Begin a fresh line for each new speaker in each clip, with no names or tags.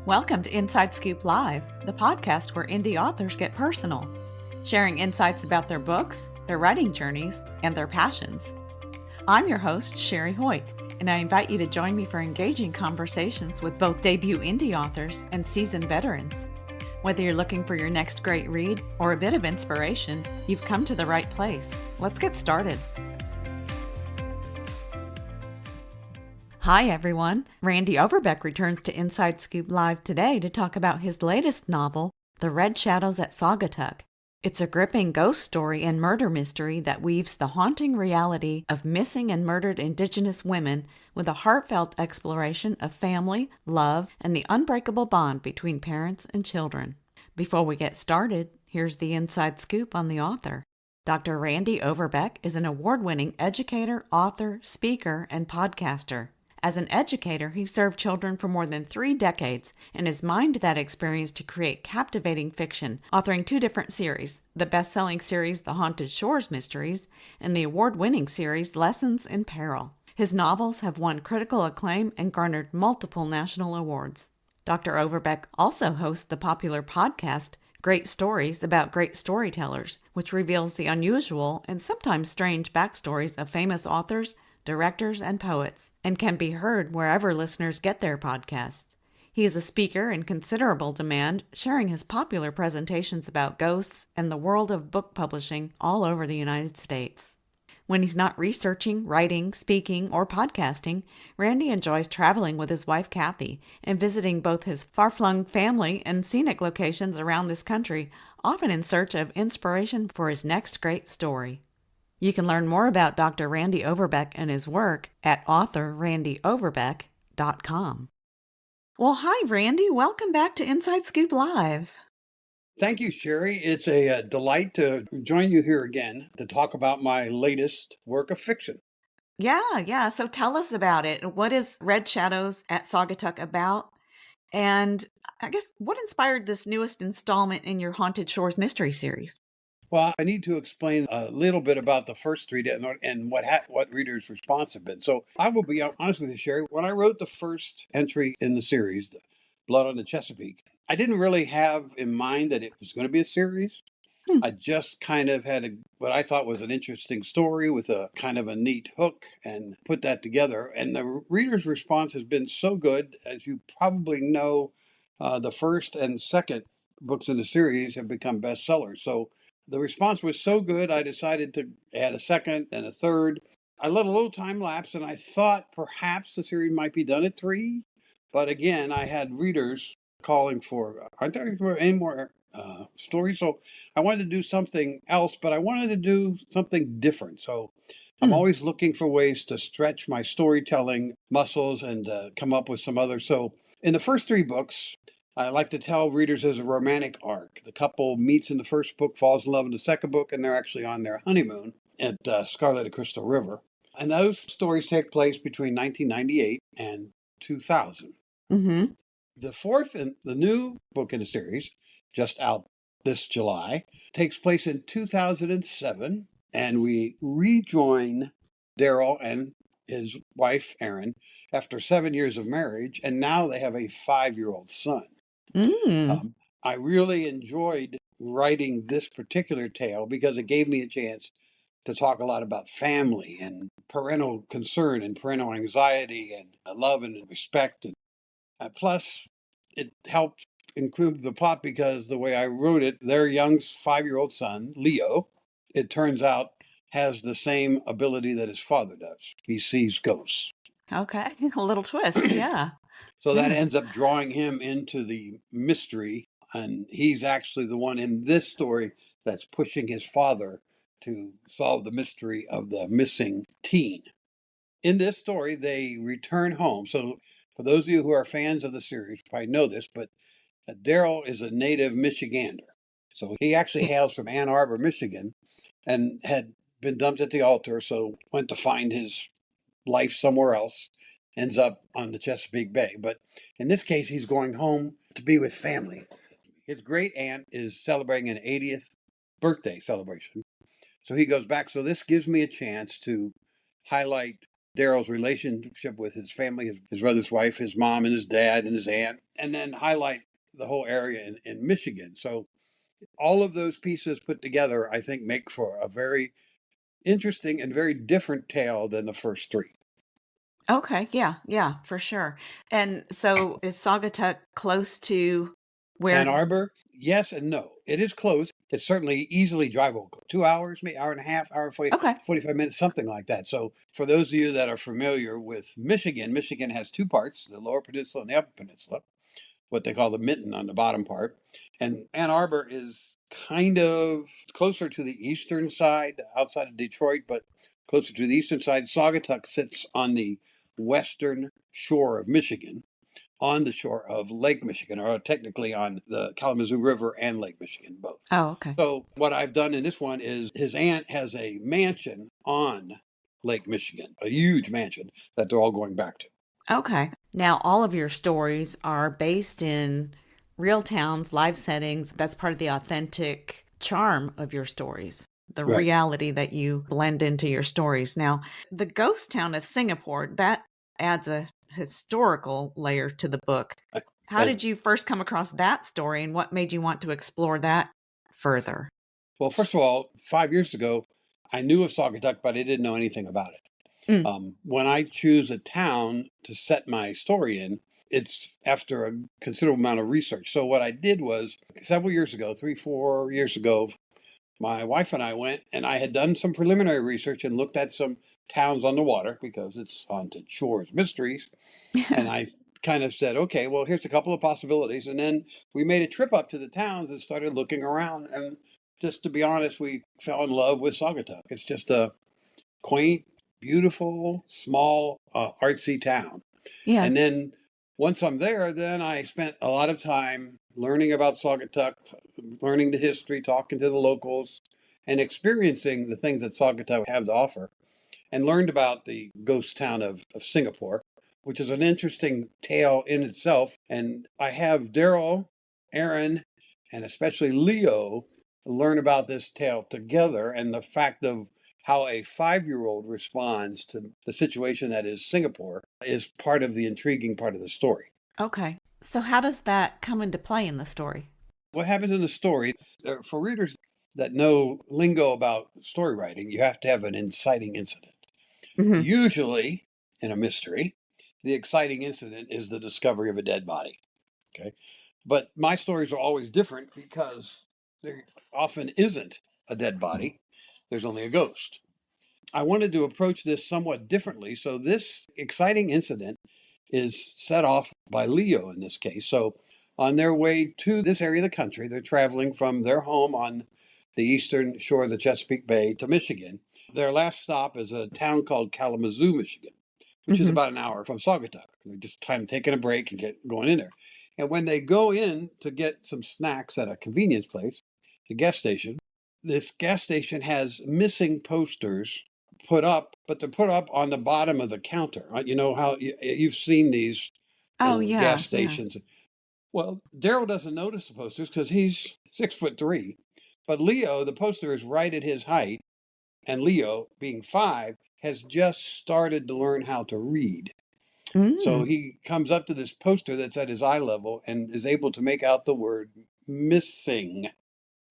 Welcome to Inside Scoop Live, the podcast where indie authors get personal, sharing insights about their books, their writing journeys, and their passions. I'm your host, Sherry Hoyt, and I invite you to join me for engaging conversations with both debut indie authors and seasoned veterans. Whether you're looking for your next great read or a bit of inspiration, you've come to the right place. Let's get started. Hi everyone, Randy Overbeck returns to Inside Scoop Live today to talk about his latest novel, The Red Shadows at Saugatuck. It's a gripping ghost story and murder mystery that weaves the haunting reality of missing and murdered Indigenous women with a heartfelt exploration of family, love, and the unbreakable bond between parents and children. Before we get started, here's the inside scoop on the author. Dr. Randy Overbeck is an award-winning educator, author, speaker, and podcaster. As an educator, he served children for more than 3 decades and has mined that experience to create captivating fiction, authoring 2 different series, the best-selling series The Haunted Shores Mysteries and the award-winning series Lessons in Peril. His novels have won critical acclaim and garnered multiple national awards. Dr. Overbeck also hosts the popular podcast Great Stories about great storytellers, which reveals the unusual and sometimes strange backstories of famous authors, directors, and poets, and can be heard wherever listeners get their podcasts. He is a speaker in considerable demand, sharing his popular presentations about ghosts and the world of book publishing all over the United States. When he's not researching, writing, speaking, or podcasting, Randy enjoys traveling with his wife Kathy and visiting both his far-flung family and scenic locations around this country, often in search of inspiration for his next great story. You can learn more about Dr. Randy Overbeck and his work at authorrandyoverbeck.com. Well, hi, Randy. Welcome back to Inside Scoop Live.
Thank you, Sherry. It's a delight to join you here again to talk about my latest work of fiction.
Yeah. So tell us about it. What is Red Shadows at Saugatuck about? And I guess what inspired this newest installment in your Haunted Shores mystery series?
Well, I need to explain a little bit about the first 3 and what readers' response have been. So I will be honest with you, Sherry. When I wrote the first entry in the series, Blood on the Chesapeake, I didn't really have in mind that it was going to be a series. I just kind of had what I thought was an interesting story with a kind of a neat hook and put that together. And the reader's response has been so good. As you probably know, the first and second books in the series have become bestsellers. So the response was so good, I decided to add a second and a third. I let a little time lapse, and I thought perhaps the series might be done at 3. But again, I had readers calling for, aren't there any more stories? So I wanted to do something else, but I wanted to do something different. So I'm always looking for ways to stretch my storytelling muscles and come up with some other. So in the first 3 books, I like to tell readers there's a romantic arc. The couple meets in the first book, falls in love in the second book, and they're actually on their honeymoon at Scarlet and Crystal River. And those stories take place between 1998 and 2000.
Mm-hmm.
The fourth and the new book in the series, just out this July, takes place in 2007, and we rejoin Darrell and his wife, Erin, after 7 years of marriage, and now they have a 5-year-old son. I really enjoyed writing this particular tale because it gave me a chance to talk a lot about family and parental concern and parental anxiety and love and respect. And plus, it helped include the plot because the way I wrote it, their young 5-year-old son, Leo, it turns out has the same ability that his father does. He sees ghosts.
Okay. A little twist. Yeah.
So that ends up drawing him into the mystery. And he's actually the one in this story that's pushing his father to solve the mystery of the missing teen. In this story, they return home. So for those of you who are fans of the series, you probably know this, but Darrell is a native Michigander. So he actually hails from Ann Arbor, Michigan, and had been dumped at the altar, so went to find his life somewhere else, ends up on the Chesapeake Bay. But in this case, he's going home to be with family. His great aunt is celebrating an 80th birthday celebration. So he goes back. So this gives me a chance to highlight Darrell's relationship with his family, his brother's wife, his mom and his dad and his aunt, and then highlight the whole area in Michigan. So all of those pieces put together, I think, make for a very interesting and very different tale than the first three.
Okay, yeah, yeah, for sure. And so is Saugatuck close to
Ann
where
Arbor, yes and no. It is close. It's certainly easily drivable. 2 hours, maybe hour and a half, hour and 40,
Okay.
45 minutes, something like that. So for those of you that are familiar with Michigan, Michigan has two parts, the lower peninsula and the upper peninsula, what they call the mitten on the bottom part. And Ann Arbor is kind of closer to the eastern side, outside of Detroit, but closer to the eastern side. Saugatuck sits on the western shore of Michigan, on the shore of Lake Michigan, or technically on the Kalamazoo River and Lake Michigan, both.
Oh, okay.
So what I've done in this one is his aunt has a mansion on Lake Michigan, a huge mansion that they're all going back to.
Okay. Now all of your stories are based in real towns, live settings. That's part of the authentic charm of your stories. The
Right.
reality that you blend into your stories. Now, the ghost town of Singapore, that adds a historical layer to the book. How
Does
did you first come across that story and what made you want to explore that further?
Well, first of all, 5 years ago, I knew of Saugatuck, but I didn't know anything about it.
Mm.
When I choose a town to set my story in, it's after a considerable amount of research. So what I did was several years ago, 3, 4 years ago, my wife and I went, and I had done some preliminary research and looked at some towns on the water because it's Haunted Shores Mysteries. And I kind of said, okay, well, here's a couple of possibilities. And then we made a trip up to the towns and started looking around. And just to be honest, we fell in love with Saugatuck. It's just a quaint, beautiful, small, artsy town.
Yeah.
And then once I'm there, then I spent a lot of time learning about Saugatuck, learning the history, talking to the locals, and experiencing the things that Saugatuck have to offer, and learned about the ghost town of Singapore, which is an interesting tale in itself. And I have Darrell, Aaron, and especially Leo learn about this tale together, and the fact of how a 5-year-old responds to the situation that is Singapore is part of the intriguing part of the story.
Okay. So how does that come into play in the story?
What happens in the story, for readers that know lingo about story writing, you have to have an inciting incident.
Hmm.
Usually, in a mystery, the exciting incident is the discovery of a dead body. Okay. But my stories are always different because there often isn't a dead body, there's only a ghost. I wanted to approach this somewhat differently. So, this exciting incident is set off by Leo in this case. So, on their way to this area of the country, they're traveling from their home on the eastern shore of the Chesapeake Bay to Michigan. Their last stop is a town called Kalamazoo, Michigan, which is
Hmm.
about an hour from Saugatuck. They're just time taking a break and get going in there. And when they go in to get some snacks at a convenience place, the gas station, this gas station has missing posters put up, but they're put up on the bottom of the counter. You know how you've seen these
Oh,
in gas
yeah, yeah.
stations. Well, Darrell doesn't notice the posters because he's 6'3", but Leo, the poster is right at his height, and Leo, being 5, has just started to learn how to read. So
Mm.
he comes up to this poster that's at his eye level and is able to make out the word missing,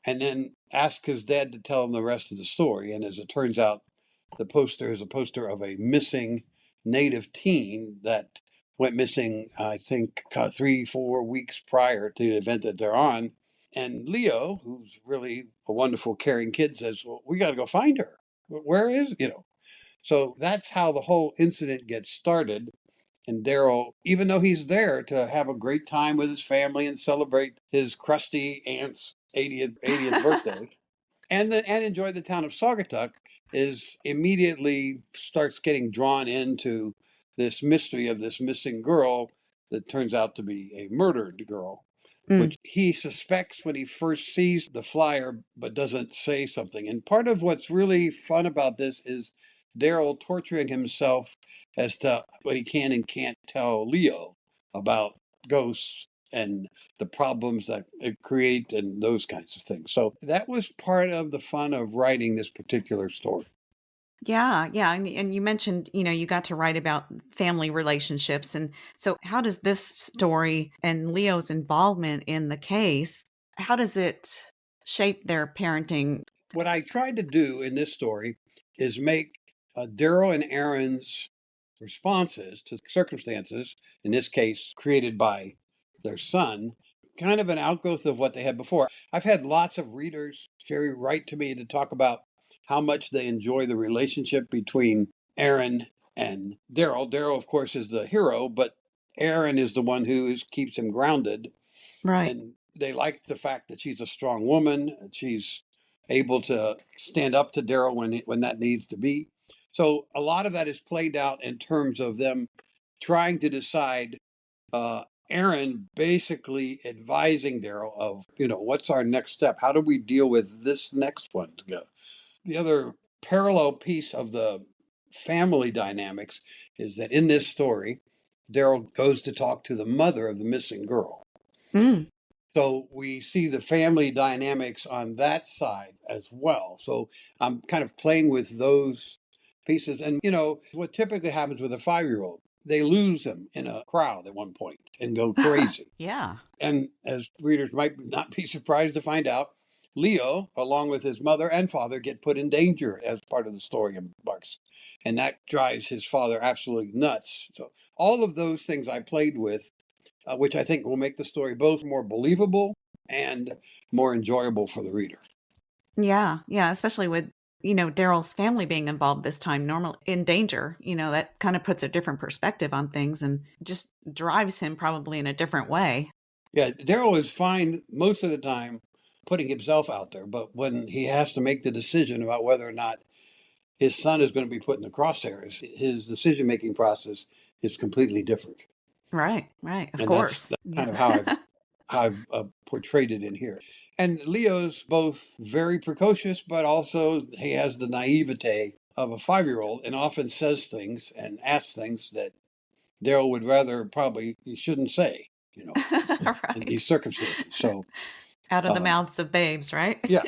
and then ask his dad to tell him the rest of the story. And as it turns out, the poster is a poster of a missing native teen that went missing, I think, 3, 4 weeks prior to the event that they're on. And Leo, who's really a wonderful, caring kid, says, well, we got to go find her. Where is, So that's how the whole incident gets started. And Darrell, even though he's there to have a great time with his family and celebrate his crusty aunt's 80th birthday, and enjoy the town of Saugatuck, is immediately starts getting drawn into this mystery of this missing girl that turns out to be a murdered girl,
Mm.
which he suspects when he first sees the flyer but doesn't say something. And part of what's really fun about this is Darrell torturing himself as to what he can and can't tell Leo about ghosts and the problems that it create and those kinds of things. So that was part of the fun of writing this particular story.
Yeah, yeah, and you mentioned, you got to write about family relationships, and so how does this story and Leo's involvement in the case, how does it shape their parenting?
What I tried to do in this story is make Darrell and Aaron's responses to circumstances, in this case created by their son, kind of an outgrowth of what they had before. I've had lots of readers, Jerry, write to me to talk about how much they enjoy the relationship between Aaron and Darrell. Darrell, of course, is the hero, but Aaron is the one who keeps him grounded.
Right.
And they like the fact that she's a strong woman. She's able to stand up to Darrell when that needs to be. So a lot of that is played out in terms of them trying to decide. Aaron basically advising Darrell of, what's our next step? How do we deal with this next one to go? The other parallel piece of the family dynamics is that in this story, Darrell goes to talk to the mother of the missing girl.
Mm.
So we see the family dynamics on that side as well. So I'm kind of playing with those pieces. And, what typically happens with a 5-year-old, they lose them in a crowd at one point and go crazy.
Yeah.
And as readers might not be surprised to find out, Leo, along with his mother and father, get put in danger as part of the story embarks. And that drives his father absolutely nuts. So all of those things I played with, which I think will make the story both more believable and more enjoyable for the reader.
Yeah, yeah, especially with, Daryl's family being involved this time, normal in danger, that kind of puts a different perspective on things and just drives him probably in a different way.
Yeah, Darrell is fine most of the time putting himself out there, but when he has to make the decision about whether or not his son is going to be put in the crosshairs, his decision making process is completely different.
Right, right, of
And that's
course.
kind
Yeah.
of how I've portrayed it in here. And Leo's both very precocious, but also he has the naivete of a 5-year-old and often says things and asks things that Darrell would rather probably he shouldn't say, in
Right.
these circumstances. So,
Out of the
um,
mouths of babes, right?
yeah.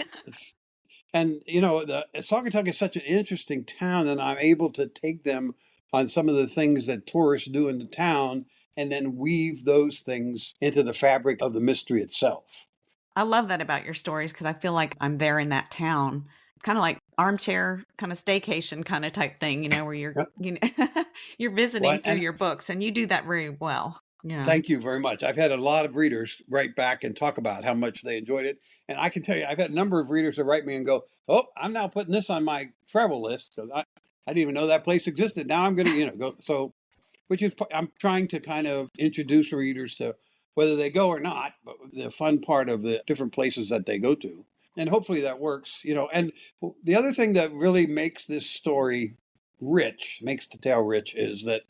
And, the Saugatuck is such an interesting town, and I'm able to take them on some of the things that tourists do in the town and then weave those things into the fabric of the mystery itself.
I love that about your stories because I feel like I'm there in that town, kind of like armchair, kind of staycation kind of type thing, where you're,
Yeah.
you're visiting
Well,
through
and
your books, and you do that very well. Yeah.
thank you very much. I've had a lot of readers write back and talk about how much they enjoyed it. And I can tell you, I've had a number of readers that write me and go, "Oh, I'm now putting this on my travel list because I didn't even know that place existed. Now I'm going to, go." So, which is, I'm trying to kind of introduce readers to whether they go or not, but the fun part of the different places that they go to. And hopefully that works, And the other thing that really makes this story rich, makes the tale rich, is that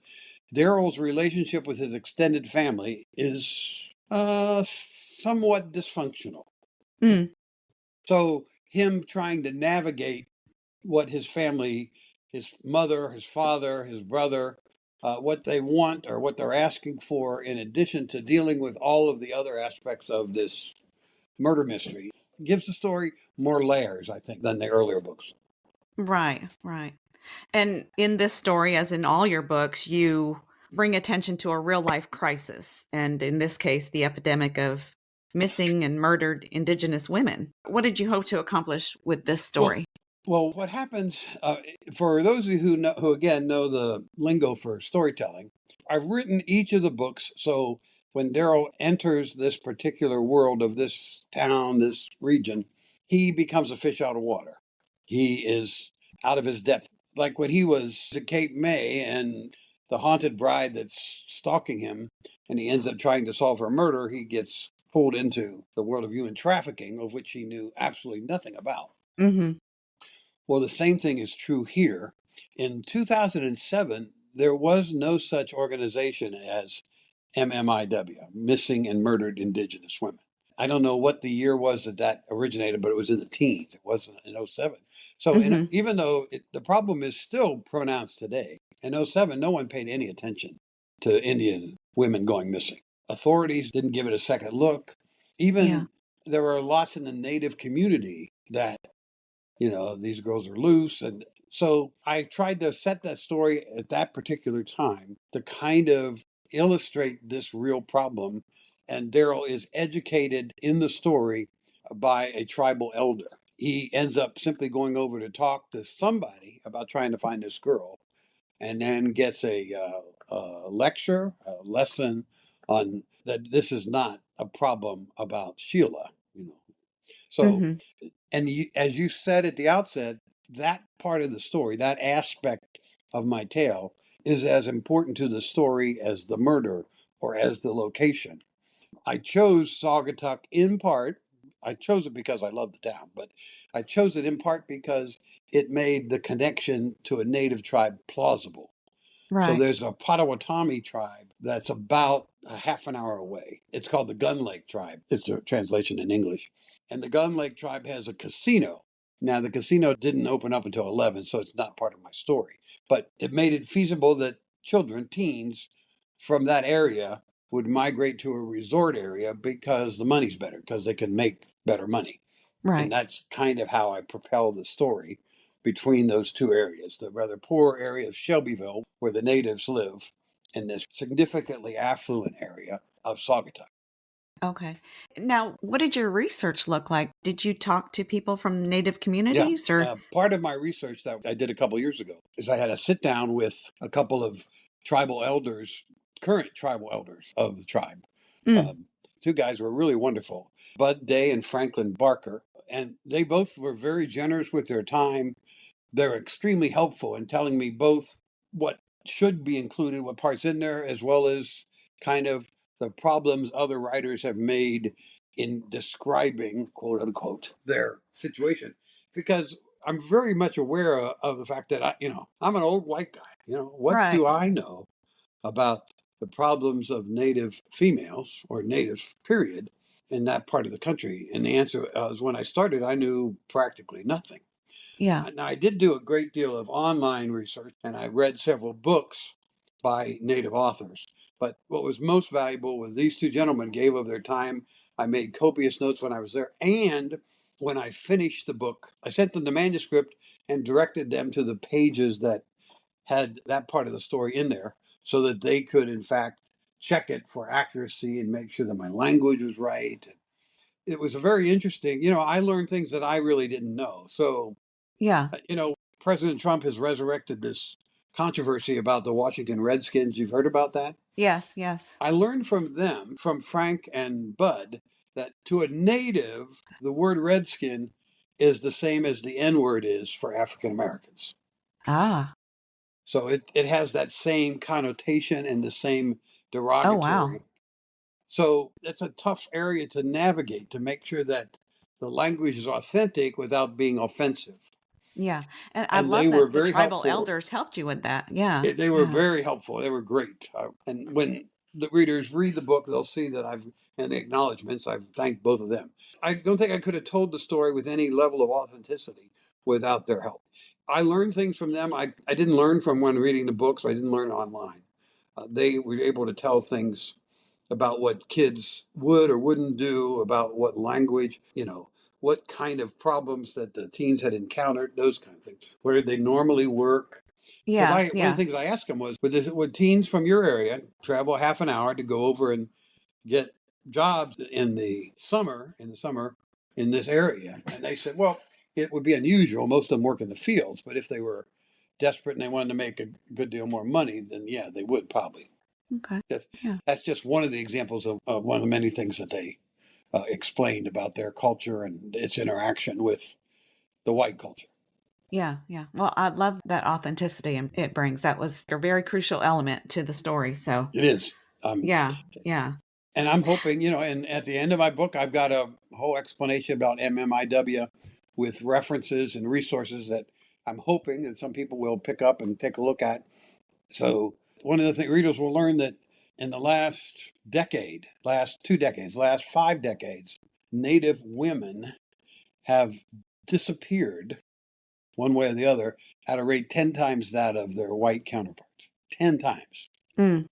Darrell's relationship with his extended family is somewhat dysfunctional.
Mm.
So, him trying to navigate what his family, his mother, his father, his brother, what they want or what they're asking for, in addition to dealing with all of the other aspects of this murder mystery, gives the story more layers, I think, than the earlier books.
Right, right. And in this story, as in all your books, you bring attention to a real life crisis. And in this case, the epidemic of missing and murdered Indigenous women. What did you hope to accomplish with this
Well,
story?
well, what happens for those of you who again know the lingo for storytelling? I've written each of the books so when Darrell enters this particular world of this town, this region, he becomes a fish out of water. He is out of his depth. Like when he was at Cape May and the haunted bride that's stalking him, and he ends up trying to solve her murder, he gets pulled into the world of human trafficking, of which he knew absolutely nothing about.
Hmm.
Well, the same thing is true here. In 2007, there was no such organization as MMIW, Missing and Murdered Indigenous Women. I don't know what the year was that originated, but it was in the teens. It wasn't in '07. So
Hmm.
even though the problem is still pronounced today, in '07, no one paid any attention to Indian women going missing. Authorities didn't give it a second look.
Yeah.
Even there were lots in the Native community that these girls are loose. And So I tried to set that story at that particular time to kind of illustrate this real problem. And Darrell is educated in the story by a tribal elder. He ends up simply going over to talk to somebody about trying to find this girl, and then gets a lecture, a lesson on that this is not a problem about Sheila, you know. So,
Hmm.
and as you said at the outset, that part of the story, that aspect of my tale, is as important to the story as the murder or as the location. I chose Saugatuck in part. I chose it because I love the town, but I chose it in part because it made the connection to a native tribe plausible. So
Right.
there's a Potawatomi tribe that's about a half an hour away. It's called the Gun Lake tribe. It's a translation in English. And the Gun Lake tribe has a casino. Now, the casino didn't open up until 11, so it's not part of my story. But it made it feasible that children, teens from that area would migrate to a resort area because the money's better, because they can make better money. And
Right.
that's kind of how I propel the story between those two areas, the rather poor area of Shelbyville, where the natives live, and this significantly affluent area of Saugatuck.
Okay. Now, what did your research look like? Did you talk to people from Native
Yeah.
communities or?
Part of my research that I did a couple years ago is I had a sit down with a couple of tribal elders, current tribal elders of the tribe.
Mm,
Um, Two guys were really wonderful, Bud Day and Franklin Barker. And they both were very generous with their time. They're extremely helpful in telling me both what should be included, what parts in there, as well as kind of the problems other writers have made in describing, quote unquote, their situation. Because I'm very much aware of the fact that I'm an old white guy. What
right.
do I know about the problems of Native females or natives, period, in that part of the country? And the answer is when I started, I knew practically nothing.
Yeah.
Now, I did do a great deal of online research and I read several books by Native authors. But what was most valuable was these two gentlemen gave of their time. I made copious notes when I was there. And when I finished the book, I sent them the manuscript and directed them to the pages that had that part of the story in there so that they could, in fact, check it for accuracy and make sure that my language was right. It was a very interesting, I learned things that I really didn't know. So
Yeah.
President Trump has resurrected this controversy about the Washington Redskins. You've heard about that?
Yes. Yes.
I learned from them, from Frank and Bud, that to a native, the word redskin is the same as the N word is for African Americans.
Ah.
So it has that same connotation and the same
Oh, wow.
derogatory. So it's a tough area to navigate to make sure that the language is authentic without being offensive.
Yeah. And I
And they
love
were
that the
very
tribal
helpful.
elders helped you with that. Yeah.
They were
Yeah.
very helpful. They were great. And when the readers read the book, they'll see that and the acknowledgments, I've thanked both of them. I don't think I could have told the story with any level of authenticity without their help. I learned things from them I didn't learn from when reading the books, I didn't learn online. They were able to tell things about what kids would or wouldn't do, about what language, what kind of problems that the teens had encountered, those kind of things. Where did they normally work? Because
Yeah.
one of
Yeah.
the things I asked them was, would teens from your area travel half an hour to go over and get jobs in the summer in this area? And they said, well, it would be unusual. Most of them work in the fields, but if they were desperate and they wanted to make a good deal more money, then yeah, they would probably.
Okay.
That's
Yeah.
that's just one of the examples of one of the many things that they explained about their culture and its interaction with the white culture.
Yeah. Yeah. Well, I love that authenticity it brings. That was a very crucial element to the story. So,
It is.
yeah. Yeah.
And I'm hoping, and at the end of my book, I've got a whole explanation about MMIW with references and resources that I'm hoping that some people will pick up and take a look at. So one of the things readers will learn that in the last decade, last 2 decades, last 5 decades, Native women have disappeared one way or the other at a rate 10 times that of their white counterparts. 10 times,
Mm.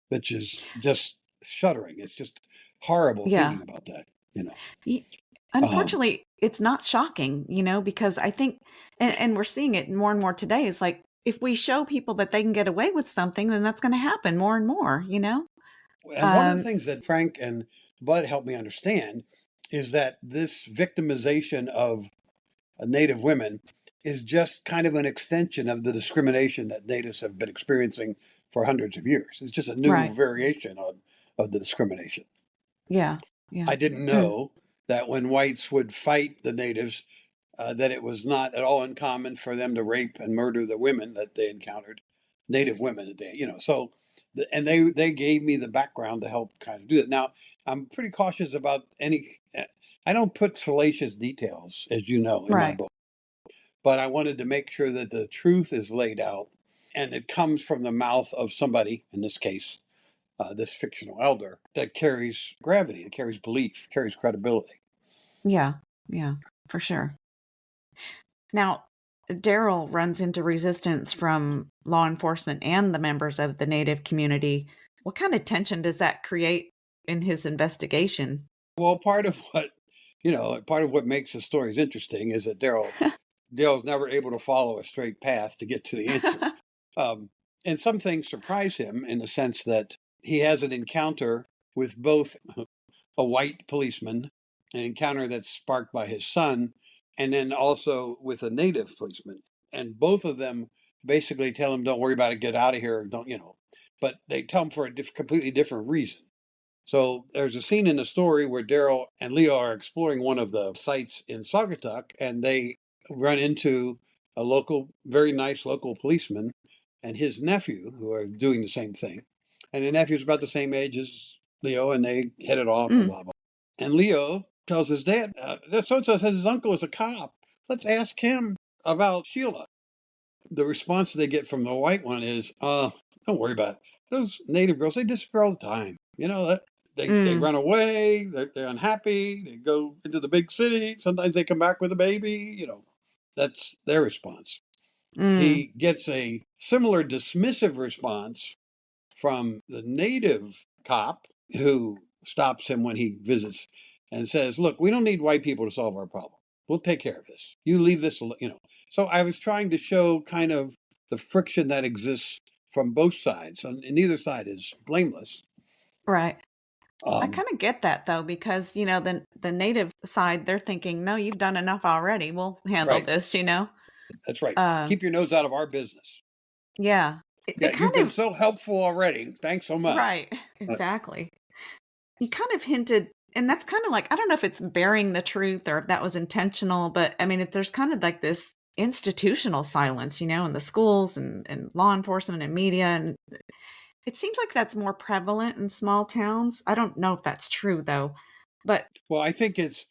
which is just shuddering. It's just horrible
Yeah.
thinking about that, you know. Um,
Unfortunately, it's not shocking, because I think, and we're seeing it more and more today, is like, if we show people that they can get away with something, then that's going to happen more and more.
and one of the
Um,
things that Frank and Bud helped me understand is that this victimization of Native women is just kind of an extension of the discrimination that natives have been experiencing for hundreds of years. It's just a new
right.
variation of the discrimination.
Yeah. Yeah.
I didn't
Mm,
know that when whites would fight the natives, that it was not at all uncommon for them to rape and murder the women that they encountered, native women that so, and they gave me the background to help kind of do that. Now, I'm pretty cautious about I don't put salacious details, as you know, in my
right.
book, but I wanted to make sure that the truth is laid out and it comes from the mouth of somebody, in this case, this fictional elder, that carries gravity, that carries belief, carries credibility.
Yeah. Yeah. For sure. Now, Darrell runs into resistance from law enforcement and the members of the Native community. What kind of tension does that create in his investigation?
Well, part of what makes the stories interesting is that Daryl's never able to follow a straight path to get to the answer. Um, and some things surprise him in the sense that he has an encounter with both a white policeman, an encounter that's sparked by his son, and then also with a native policeman. And both of them basically tell him, "Don't worry about it. Get out of here. Don't you know?" But they tell him for a completely different reason. So there's a scene in the story where Daryl and Leo are exploring one of the sites in Saugatuck, and they run into a very nice local policeman and his nephew who are doing the same thing. And the nephew's about the same age as Leo, and they hit it off and
Mm,
blah, blah. And Leo tells his dad, so and so says his uncle is a cop. Let's ask him about Sheila. The response they get from the white one is, don't worry about it. Those native girls, they disappear all the time. They
mm,
run away, they're unhappy, they go into the big city. Sometimes they come back with a baby. That's their response.
mm.
He gets a similar dismissive response from the native cop who stops him when he visits and says, "Look, we don't need white people to solve our problem. We'll take care of this. You leave this alone." So I was trying to show kind of the friction that exists from both sides, and neither side is blameless.
Right. I
Um,
kind of get that though, because the native side, they're thinking, no, you've done enough already. We'll handle
right.
this.
That's right.
Um,
Keep your nose out of our business.
yeah.
Yeah,
It
you've
kind
been
of
so helpful already. Thanks so much.
right, exactly. You kind of hinted, and that's kind of like, I don't know if it's bearing the truth or if that was intentional, but I mean, there's kind of like this institutional silence, in the schools and law enforcement and media. And it seems like that's more prevalent in small towns. I don't know if that's true though, but
Well, I think it's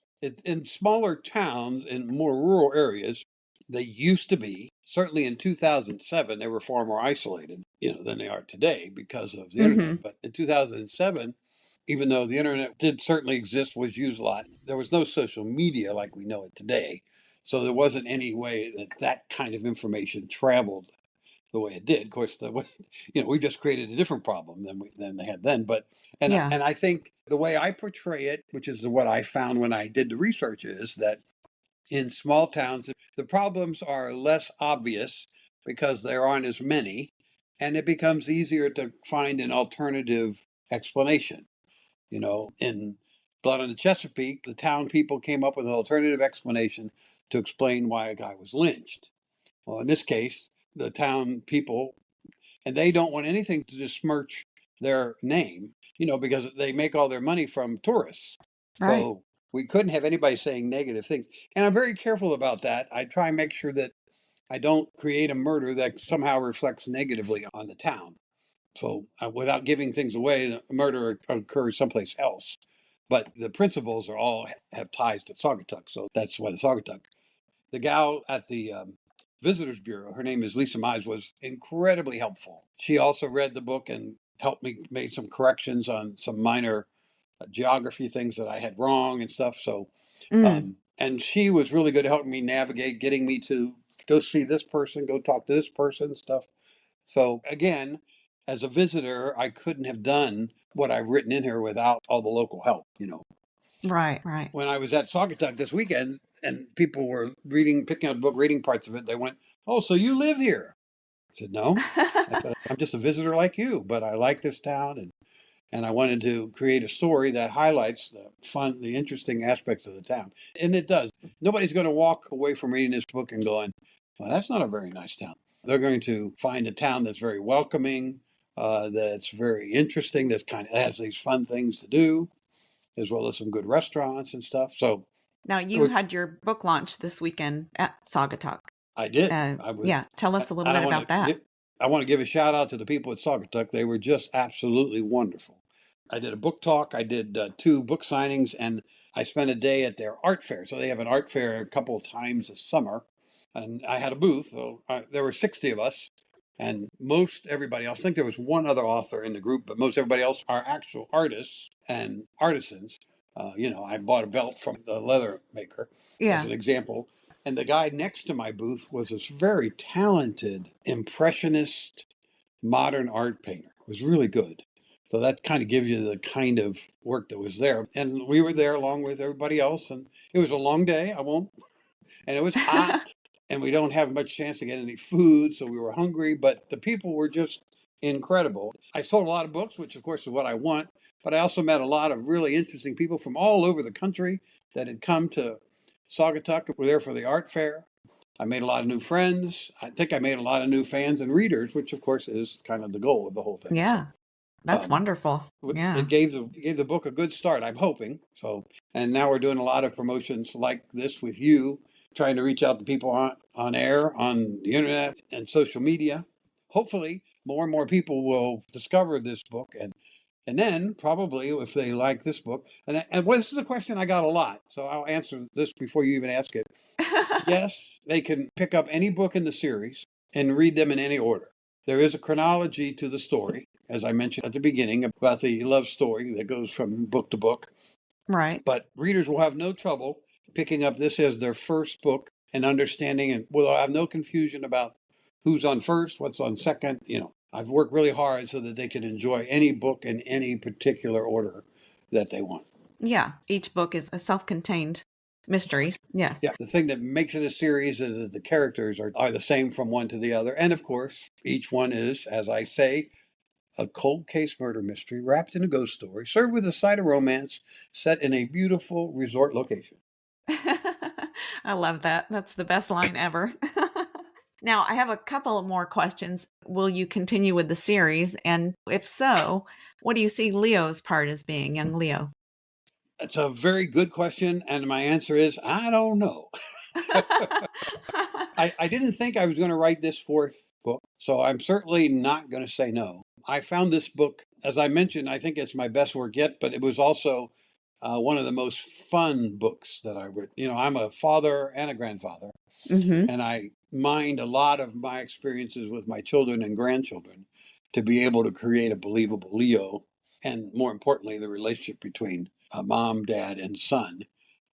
in smaller towns in more rural areas. They used to be, certainly in 2007, they were far more isolated, than they are today because of the internet.
hmm
But in 2007, even though the internet did certainly exist, was used a lot, there was no social media like we know it today. So there wasn't any way that kind of information traveled the way it did. Of course, we just created a different problem than they had then. But
yeah,
and I think the way I portray it, which is what I found when I did the research, is that in small towns the problems are less obvious because there aren't as many, and it becomes easier to find an alternative explanation. In Blood on the Chesapeake, the town people came up with an alternative explanation to explain why a guy was lynched. Well, in this case, the town people, and they don't want anything to besmirch their name, because they make all their money from tourists.
right.
So we couldn't have anybody saying negative things. And I'm very careful about that. I try and make sure that I don't create a murder that somehow reflects negatively on the town. So without giving things away, the murder occurs someplace else. But the principals are all have ties to Saugatuck. So that's why the Saugatuck. The gal at the Visitors Bureau, her name is Lisa Mize, was incredibly helpful. She also read the book and helped me make some corrections on some minor geography things that I had wrong and stuff. So,
Mm,
and she was really good at helping me navigate, getting me to go see this person, go talk to this person, stuff. So again, as a visitor, I couldn't have done what I've written in here without all the local help.
Right, right.
When I was at Saugatuck this weekend and people were reading, picking up the book, reading parts of it, they went, "Oh, so you live here?" I said, "No." I said, "I'm just a visitor like you, but I like this town and I wanted to create a story that highlights the fun, the interesting aspects of the town." And it does. Nobody's going to walk away from reading this book and going, "Well, that's not a very nice town." They're going to find a town that's very welcoming, that's very interesting, that kind of has these fun things to do, as well as some good restaurants and stuff. So
Now, you had your book launch this weekend at Saugatuck.
I did. I was,
Yeah, tell us a little
and
bit about that.
I want to give a shout out to the people at Saugatuck. They were just absolutely wonderful. I did a book talk. I did 2 book signings, and I spent a day at their art fair. So they have an art fair a couple of times a summer, and I had a booth. So there were 60 of us, and most everybody else. I think there was one other author in the group, but most everybody else are actual artists and artisans. I bought a belt from the leather maker as
Yeah,
an example. And the guy next to my booth was this very talented impressionist modern art painter. It was really good. So that kind of gives you the kind of work that was there. And we were there along with everybody else. And it was a long day. I won't. And it was hot. And we don't have much chance to get any food. So we were hungry. But the people were just incredible. I sold a lot of books, which of course is what I want. But I also met a lot of really interesting people from all over the country that had come to Saugatuck. Were there for the art fair. I made a lot of new friends. I think I made a lot of new fans and readers, which of course is kind of the goal of the whole thing. So
yeah, that's
um,
wonderful. Yeah.
it gave the book a good start. I'm hoping so. And now we're doing a lot of promotions like this with you, trying to reach out to people on air, on the internet, and social media. Hopefully, more and more people will discover this book and then probably if they like this book and well, this is a question I got a lot, so I'll answer this before you even ask it. Yes, they can pick up any book in the series and read them in any order. There is a chronology to the story, as I mentioned at the beginning, about the love story that goes from book to book.
Right.
But readers will have no trouble picking up this as their first book and understanding, and will have no confusion about who's on first, what's on second. I've worked really hard so that they can enjoy any book in any particular order that they want.
Yeah, each book is a self-contained mystery. Yes.
Yeah, the thing that makes it a series is that the characters are the same from one to the other. And of course, each one is, as I say, a cold case murder mystery wrapped in a ghost story, served with a side of romance, set in a beautiful resort location.
I love that. That's the best line ever. Now, I have a couple more questions. Will you continue with the series? And if so, what do you see Leo's part as being, young Leo?
It's a very good question. And my answer is I don't know. I didn't think I was going to write this 4th book, so I'm certainly not going to say no. I found this book, as I mentioned, I think it's my best work yet, but it was also one of the most fun books that I read. I'm a father and a grandfather,
Hmm.
and I mined a lot of my experiences with my children and grandchildren to be able to create a believable Leo, and more importantly, the relationship between a mom, dad, and son.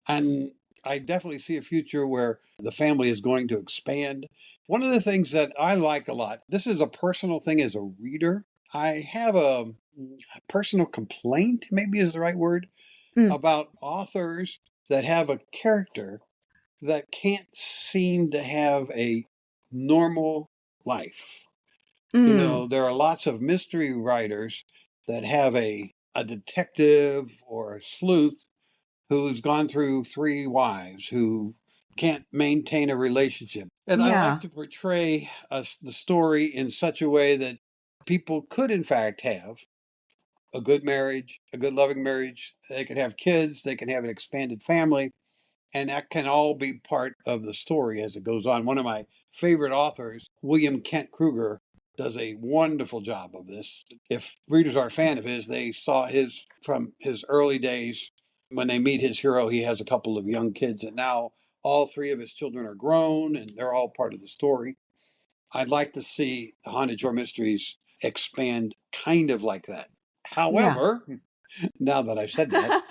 And I definitely see a future where the family is going to expand. One of the things that I like a lot, this is a personal thing as a reader. I have a personal complaint, maybe is the right word,
Mm.
about authors that have a character that can't seem to have a normal life.
Mm.
There are lots of mystery writers that have a detective or a sleuth who's gone through 3 wives, who can't maintain a relationship. And I like
Yeah.
to portray the story in such a way that people could, in fact, have a good marriage, a good loving marriage. They could have kids, they can have an expanded family, and that can all be part of the story as it goes on. One of my favorite authors, William Kent Kruger, does a wonderful job of this. If readers are a fan of his, they saw his from his early days. When they meet his hero, he has a couple of young kids, and now all 3 of his children are grown and they're all part of the story. I'd like to see the Haunted Shore Mysteries expand kind of like that.
Yeah.
However, now that I've said that,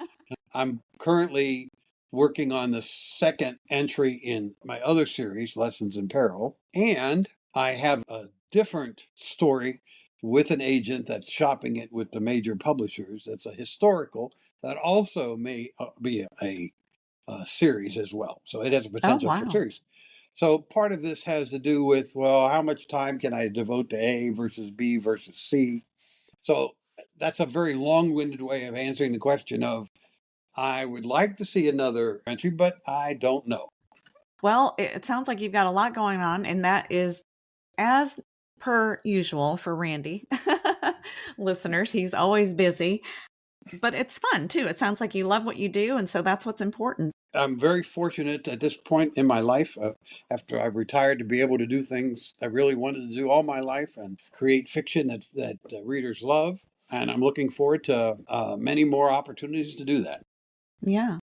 I'm currently working on the second entry in my other series, Lessons in Peril, and I have a different story with an agent that's shopping it with the major publishers. That's a historical that also may be a series as well. So it has a
Oh,
potential for
wow.
series. So part of this has to do with, well, how much time can I devote to A versus B versus C? So that's a very long-winded way of answering the question of, I would like to see another entry, but I don't know.
Well, it sounds like you've got a lot going on, and that is as per usual for Randy. Listeners, he's always busy, but it's fun too. It sounds like you love what you do, and so that's what's important.
I'm very fortunate at this point in my life, after I've retired, to be able to do things I really wanted to do all my life and create fiction that readers love. And I'm looking forward to many more opportunities to do that.
Yeah.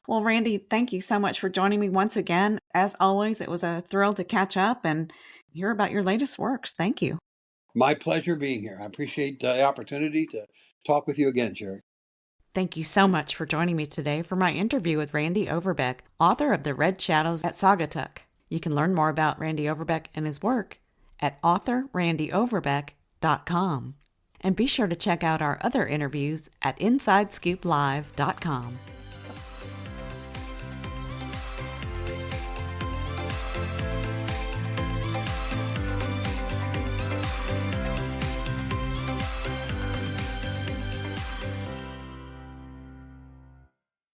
Well, Randy, thank you so much for joining me once again. As always, it was a thrill to catch up and hear about your latest works. Thank you.
My pleasure being here. I appreciate the opportunity to talk with you again, Sherry.
Thank you so much for joining me today for my interview with Randy Overbeck, author of The Red Shadows at Saugatuck. You can learn more about Randy Overbeck and his work at authorrandyoverbeck.com. And be sure to check out our other interviews at insidescooplive.com.